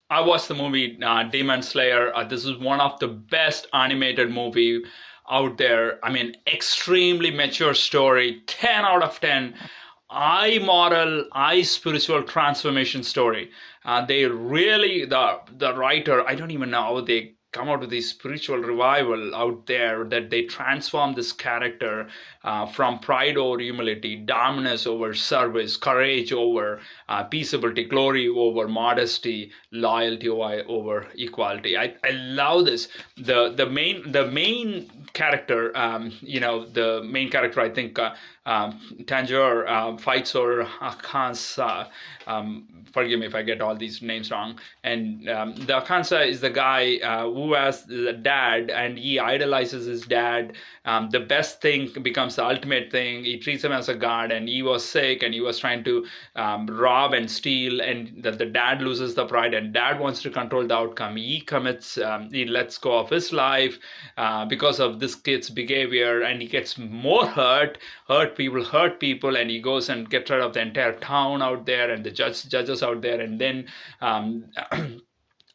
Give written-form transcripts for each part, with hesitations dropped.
I watched the movie Demon Slayer. This is one of the best animated movie out there. I mean, extremely mature story, 10 out of 10. I moral, I spiritual transformation story. They really the writer. I don't even know how they come out with this spiritual revival out there that they transform this character from pride over humility, dominance over service, courage over peaceability, glory over modesty, loyalty over equality. I love this. The main character, the main character, I think, Tanjore fights over Akansa. Forgive me if I get all these names wrong. And the Akansa is the guy who has the dad, and he idolizes his dad. The best thing becomes the ultimate thing. He treats him as a god, and he was sick, and he was trying to rob and steal, and the dad loses the pride, and dad wants to control the outcome. He lets go of his life because of this kid's behavior, and he gets more hurt people, and he goes and gets rid of the entire town out there and the judges out there, and then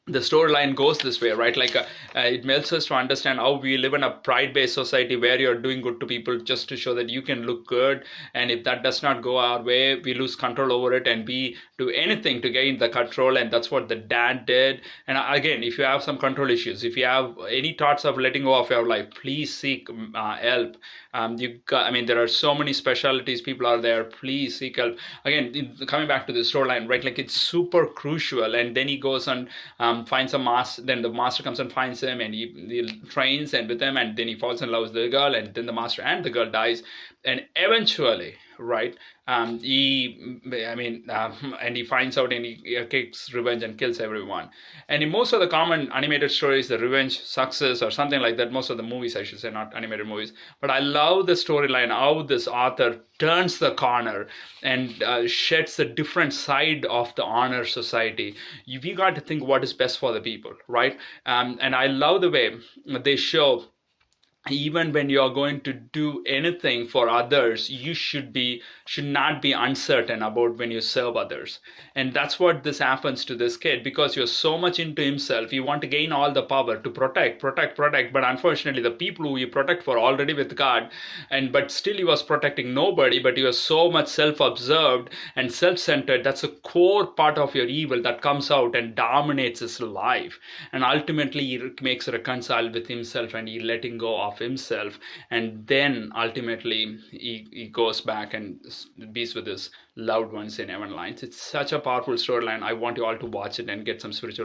the storyline goes this way, right? It helps us to understand how we live in a pride-based society where you're doing good to people just to show that you can look good, and if that does not go our way, we lose control over it, and we do anything to gain the control, and that's what the dad did. And again, if you have some control issues, if you have any thoughts of letting go of your life, please seek help. There are so many specialties people are there. Please seek help. Again, coming back to the storyline, right? Like, it's super crucial, and then he goes and finds a master. Then the master comes and finds him, and he trains and with him, and then he falls in love with the girl, and then the master and the girl dies, and eventually, right? And he finds out, and he takes revenge and kills everyone. And in most of the common animated stories, the revenge success or something like that. Most of the movies, I should say, not animated movies. But I love the storyline, how this author turns the corner and sheds a different side of the honor society. We got to think what is best for the people, right? And I love the way they show, even when you're going to do anything for others, you should not be uncertain about when you serve others. And that's what this happens to this kid, because you're so much into himself. You want to gain all the power to protect, but unfortunately the people who you protect for already with God, but still he was protecting nobody. But he was so much self-observed and self-centered. That's a core part of your evil that comes out and dominates his life, and ultimately he makes reconcile with himself, and he letting go of himself, and then ultimately he goes back and be with his loved ones in heaven lines. It's such a powerful storyline. I want you all to watch it and get some spiritual